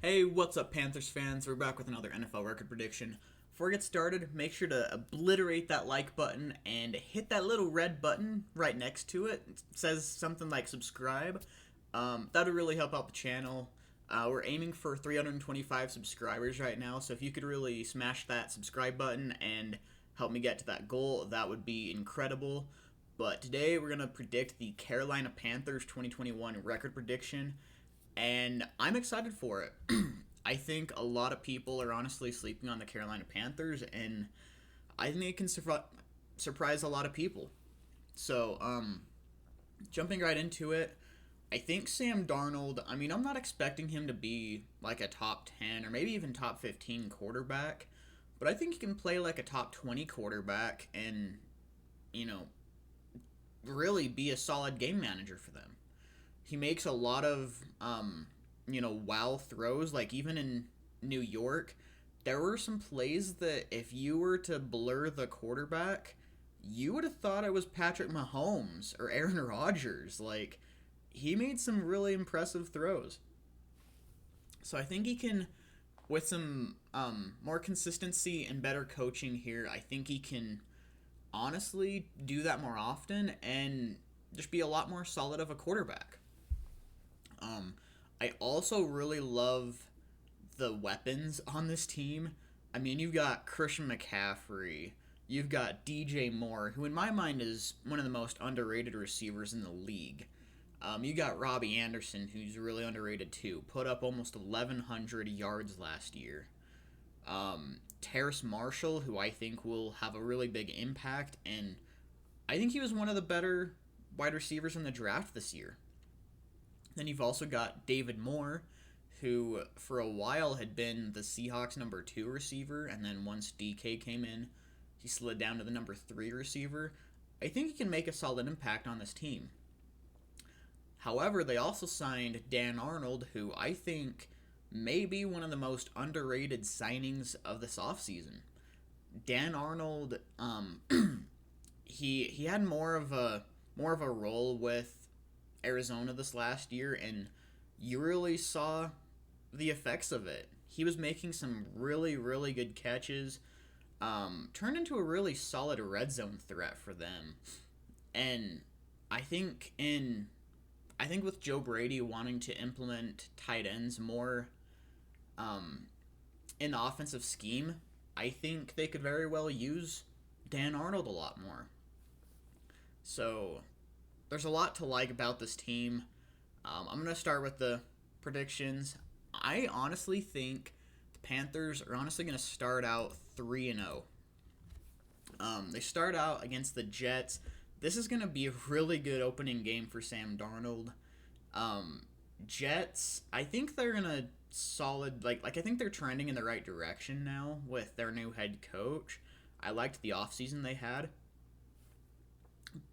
Hey, what's up, Panthers fans? We're back with another NFL record prediction. Before we get started, make sure to obliterate that like button and hit that little red button right next to it. It says something like subscribe. That would really help out the channel. We're aiming for 325 subscribers right now, so if you could really smash that subscribe button and help me get to that goal, that would be incredible. But today we're going to predict the Carolina Panthers 2021 record prediction, and I'm excited for it. I think a lot of people are honestly sleeping on the Carolina Panthers, and I think it can surprise a lot of people. So, jumping right into it, I think Sam Darnold, I'm not expecting him to be like a top 10 or maybe even top 15 quarterback, but I think he can play like a top 20 quarterback and, you know, really be a solid game manager for them. He makes a lot of wow throws. Like even in New York, there were some plays that if you were to blur the quarterback, you would have thought it was Patrick Mahomes or Aaron Rodgers. Like he made some really impressive throws. So I think he can, with some more consistency and better coaching here, I think he can honestly do that more often and just be a lot more solid of a quarterback. Um, I also really love the weapons on this team. I mean, you've got Christian McCaffrey, you've got DJ Moore, who in my mind is one of the most underrated receivers in the league. You got Robbie Anderson, who's really underrated too. Put up almost 1,100 yards last year. Terrace Marshall, who I think will have a really big impact, and I think he was one of the better wide receivers in the draft this year. Then you've also got David Moore, who for a while had been the Seahawks' number 2 receiver, and then once DK came in, he slid down to the number 3 receiver. I think he can make a solid impact on this team. However, they also signed Dan Arnold, who I think may be one of the most underrated signings of this offseason. Dan Arnold, he had more of a role with Arizona this last year, and you really saw the effects of it. He was making some really, really good catches, turned into a really solid red zone threat for them. And I think in I think with Joe Brady wanting to implement tight ends more in the offensive scheme, I think they could very well use Dan Arnold a lot more. So there's a lot to like about this team. I'm going to start with the predictions. I honestly think the Panthers are honestly going to start out 3-0. They start out against the Jets. This is going to be a really good opening game for Sam Darnold. Jets, I think they're going to solid I think they're trending in the right direction now with their new head coach. I liked the offseason they had.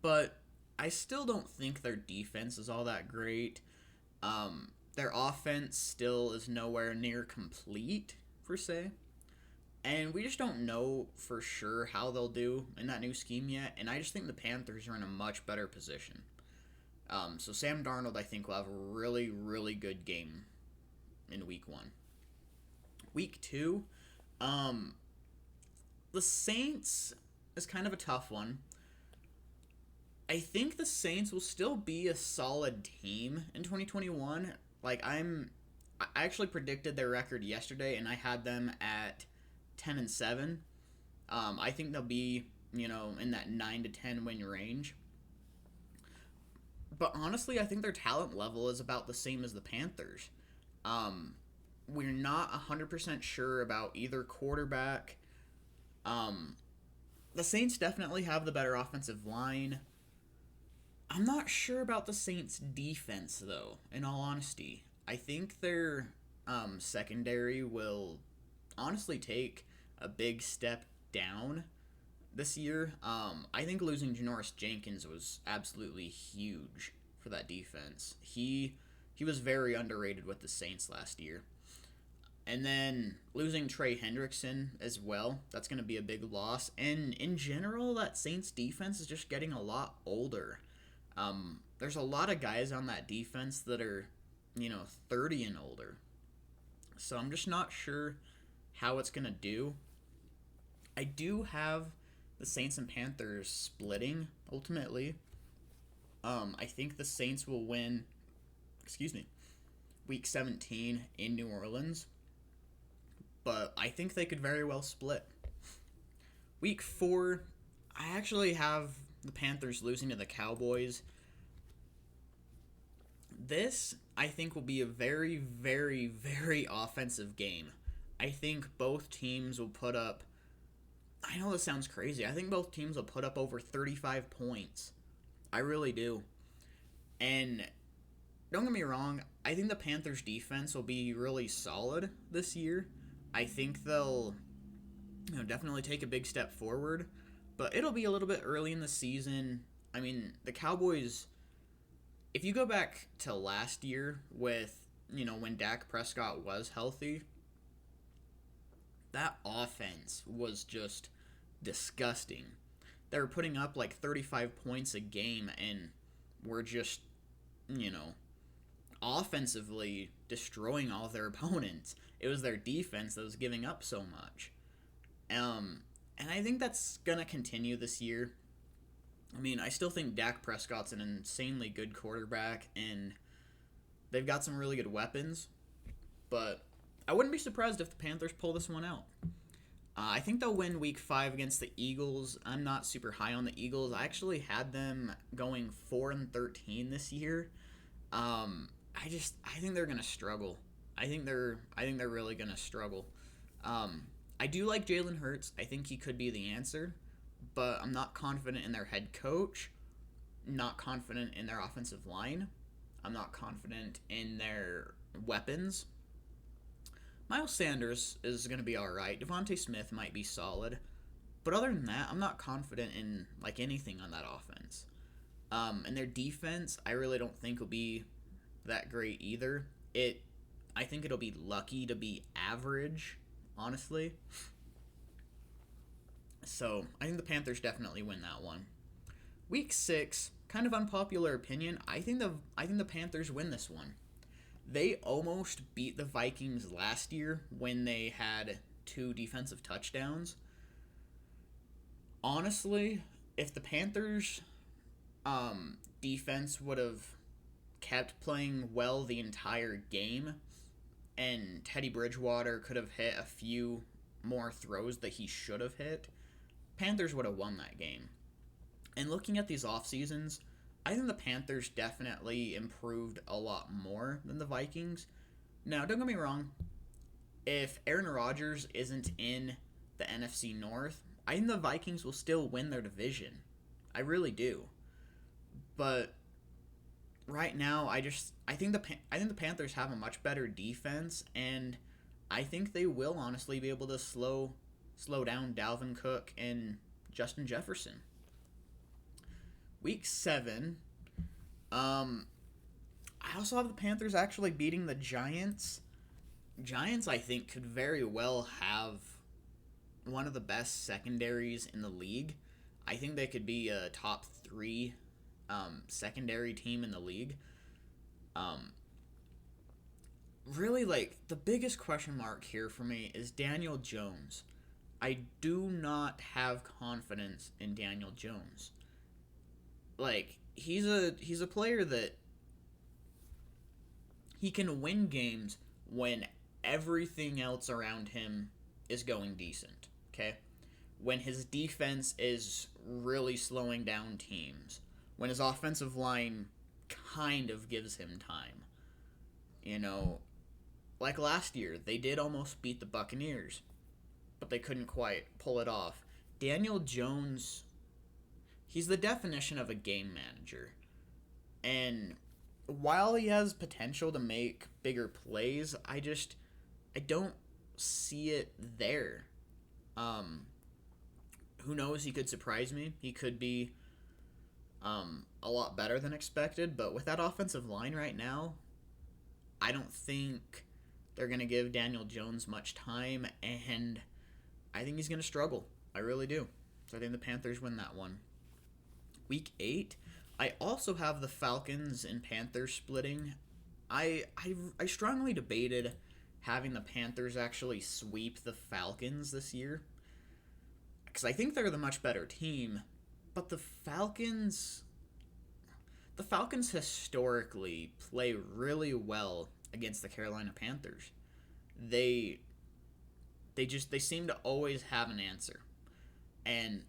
But I still don't think their defense is all that great. Their offense still is nowhere near complete, per se. And we just don't know for sure how they'll do in that new scheme yet. And I just think the Panthers are in a much better position. So Sam Darnold, I think, will have a really, really good game in week 1. Week 2, the Saints is kind of a tough one. I think the Saints will still be a solid team in 2021. I actually predicted their record yesterday, and I had them at 10-7. I think they'll be, in that 9-10 win range. But honestly, I think their talent level is about the same as the Panthers. We're not 100% sure about either quarterback. The Saints definitely have the better offensive line. I'm not sure about the Saints' defense, though, in all honesty. I think their secondary will honestly take a big step down this year. I think losing Janoris Jenkins was absolutely huge for that defense. He was very underrated with the Saints last year. And then losing Trey Hendrickson as well, that's going to be a big loss. And in general, that Saints defense is just getting a lot older. There's a lot of guys on that defense that are, 30 and older. So I'm just not sure how it's going to do. I do have the Saints and Panthers splitting ultimately. I think the Saints will win, excuse me, week 17 in New Orleans, but I think they could very well split. Week 4, I actually have the Panthers losing to the Cowboys. This, I think, will be a very, very, very offensive game. I think both teams will put up, I know this sounds crazy, I think both teams will put up over 35 points. I really do. And don't get me wrong, I think the Panthers defense will be really solid this year. I think they'll definitely take a big step forward, but it'll be a little bit early in the season. I mean, the Cowboys, if you go back to last year with, when Dak Prescott was healthy, that offense was just disgusting. They were putting up like 35 points a game and were just, offensively destroying all their opponents. It was their defense that was giving up so much. And I think that's going to continue this year. I mean, I still think Dak Prescott's an insanely good quarterback, and they've got some really good weapons, but I wouldn't be surprised if the Panthers pull this one out. I think they'll win Week 5 against the Eagles. I'm not super high on the Eagles. I actually had them going 4-13 this year. I think they're gonna struggle. I think they're really gonna struggle. I do like Jalen Hurts. I think he could be the answer, but I'm not confident in their head coach. Not confident in their offensive line. I'm not confident in their weapons. Miles Sanders is going to be all right. Devontae Smith might be solid. But other than that, I'm not confident in anything on that offense. And their defense, I really don't think will be that great either. I think it'll be lucky to be average, honestly. So, I think the Panthers definitely win that one. Week 6, kind of unpopular opinion, I think the Panthers win this one. They almost beat the Vikings last year when they had 2 defensive touchdowns. Honestly, if the Panthers' defense would have kept playing well the entire game, and Teddy Bridgewater could have hit a few more throws that he should have hit, Panthers would have won that game. And looking at these off seasons, I think the Panthers definitely improved a lot more than the Vikings. Now, don't get me wrong. If Aaron Rodgers isn't in the NFC North, I think the Vikings will still win their division. I really do. But right now, I think the Panthers have a much better defense, and I think they will honestly be able to slow down Dalvin Cook and Justin Jefferson. Week 7, I also have the Panthers actually beating the Giants. Giants, I think, could very well have one of the best secondaries in the league. I think they could be a top 3 secondary team in the league. Really, the biggest question mark here for me is Daniel Jones. I do not have confidence in Daniel Jones. He's a player that he can win games when everything else around him is going decent, okay? When his defense is really slowing down teams. When his offensive line kind of gives him time. Like last year, they did almost beat the Buccaneers, but they couldn't quite pull it off. Daniel Jones, he's the definition of a game manager. And while he has potential to make bigger plays, I don't see it there. Who knows? He could surprise me. He could be a lot better than expected. But with that offensive line right now, I don't think they're going to give Daniel Jones much time. And I think he's going to struggle. I really do. So I think the Panthers win that one. Week 8, I also have the Falcons and Panthers splitting. I strongly debated having the Panthers actually sweep the Falcons this year. Because I think they're the much better team, but the Falcons historically play really well against the Carolina Panthers. They they seem to always have an answer. And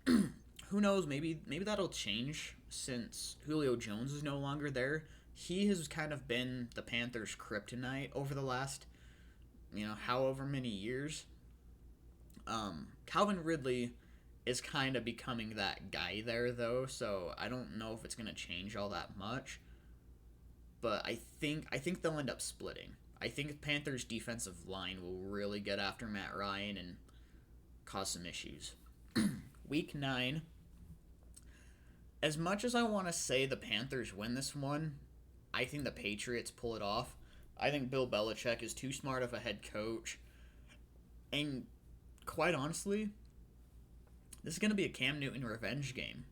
who knows, maybe that'll change since Julio Jones is no longer there. He has kind of been the Panthers' kryptonite over the last, however many years. Calvin Ridley is kind of becoming that guy there, though, so I don't know if it's going to change all that much. But I think they'll end up splitting. I think Panthers' defensive line will really get after Matt Ryan and cause some issues. Week 9. As much as I want to say the Panthers win this one, I think the Patriots pull it off. I think Bill Belichick is too smart of a head coach. And quite honestly, this is going to be a Cam Newton revenge game.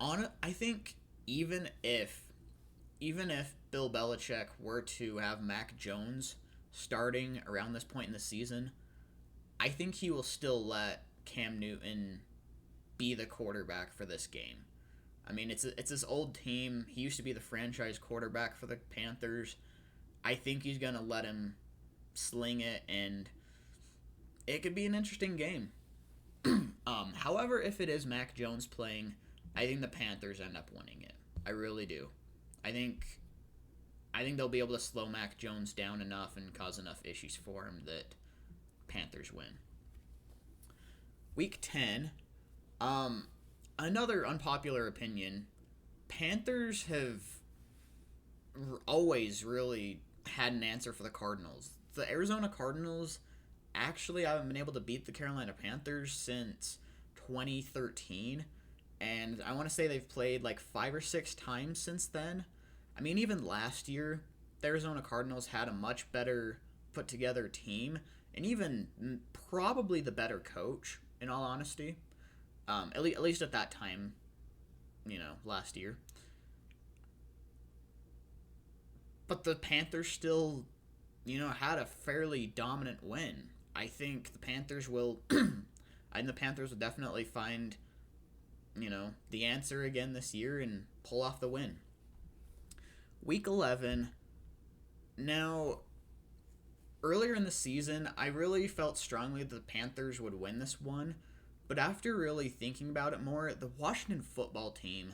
I think even if Bill Belichick were to have Mac Jones starting around this point in the season, I think he will still let Cam Newton be the quarterback for this game. I mean, it's his old team. He used to be the franchise quarterback for the Panthers. I think he's going to let him sling it, and it could be an interesting game. However, if it is Mac Jones playing, I think the Panthers end up winning it. I really do. I think they'll be able to slow Mac Jones down enough and cause enough issues for him that Panthers win. Week 10. Another unpopular opinion. Panthers have always really had an answer for the Cardinals. The Arizona Cardinals actually haven't been able to beat the Carolina Panthers since 2013. And I want to say they've played like 5 or 6 times since then. I mean, even last year, the Arizona Cardinals had a much better put together team, and even probably the better coach, in all honesty. At least at that time, last year. But the Panthers still, had a fairly dominant win. I think the Panthers will definitely find, the answer again this year and pull off the win. Week 11. Now, earlier in the season, I really felt strongly that the Panthers would win this one. But after really thinking about it more, the Washington football team,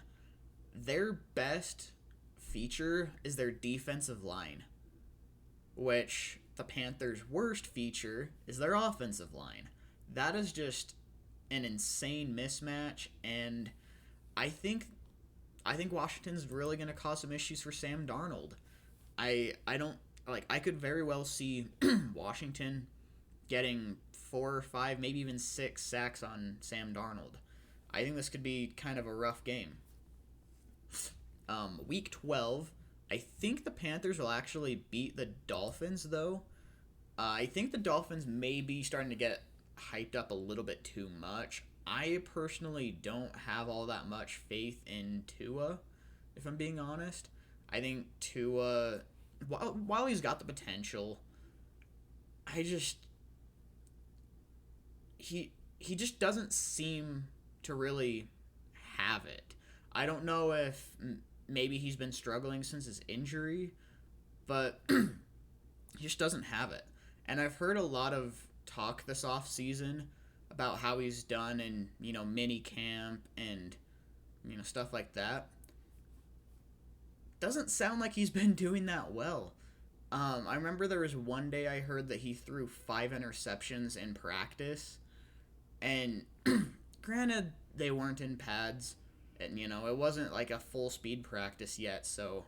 their best feature is their defensive line, which the Panthers' worst feature is their offensive line. That is just an insane mismatch, and I think Washington's really going to cause some issues for Sam Darnold. I could very well see Washington getting 4 or 5, maybe even 6 sacks on Sam Darnold. I think this could be kind of a rough game. Week 12, I think the Panthers will actually beat the Dolphins, though. I think the Dolphins may be starting to get hyped up a little bit too much. I personally don't have all that much faith in Tua, if I'm being honest. I think Tua, while he's got the potential, he just doesn't seem to really have it. I don't know if maybe he's been struggling since his injury, but he just doesn't have it. And I've heard a lot of talk this offseason about how he's done in, mini camp and, stuff like that. Doesn't sound like he's been doing that well. I remember there was one day I heard that he threw 5 interceptions in practice. And granted, they weren't in pads. And, it wasn't like a full speed practice yet. So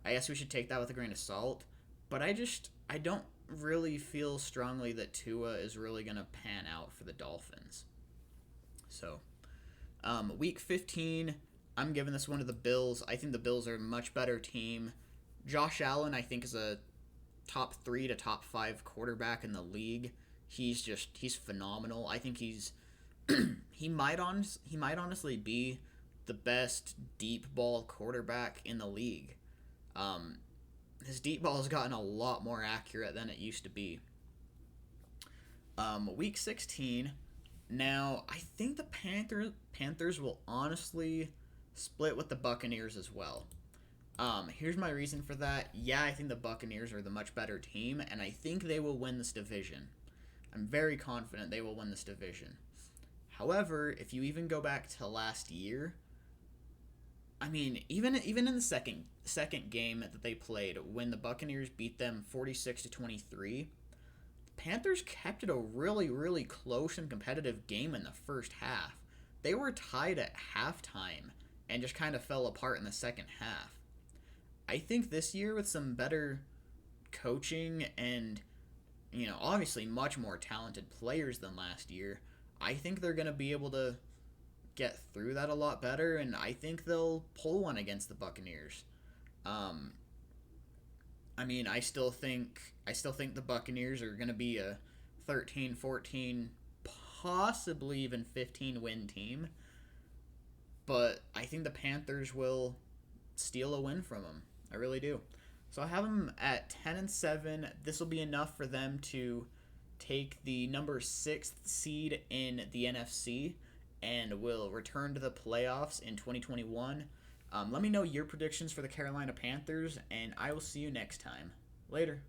I guess we should take that with a grain of salt. But I don't really feel strongly that Tua is really going to pan out for the Dolphins. So, week 15, I'm giving this one to the Bills. I think the Bills are a much better team. Josh Allen, I think, is a top 3 to top 5 quarterback in the league. He's phenomenal. I think he might honestly be the best deep ball quarterback in the league. His deep ball has gotten a lot more accurate than it used to be. Week 16. Now, I think the Panthers will honestly split with the Buccaneers as well. Here's my reason for that. Yeah, I think the Buccaneers are the much better team, and I think they will win this division. I'm very confident they will win this division. However, if you even go back to last year, I mean, even in the second game that they played, when the Buccaneers beat them 46-23, Panthers kept it a really close and competitive game in the first half. They were tied at halftime and just kind of fell apart in the second half. I think this year with some better coaching and obviously much more talented players than last year, I think they're going to be able to get through that a lot better, and I think they'll pull one against the Buccaneers. Um, I mean, I still think the Buccaneers are going to be a 13, 14, possibly even 15 win team, but I think the Panthers will steal a win from them. I really do. So I have them at 10-7. This will be enough for them to take the number 6th seed in the NFC and will return to the playoffs in 2021. Let me know your predictions for the Carolina Panthers, and I will see you next time. Later.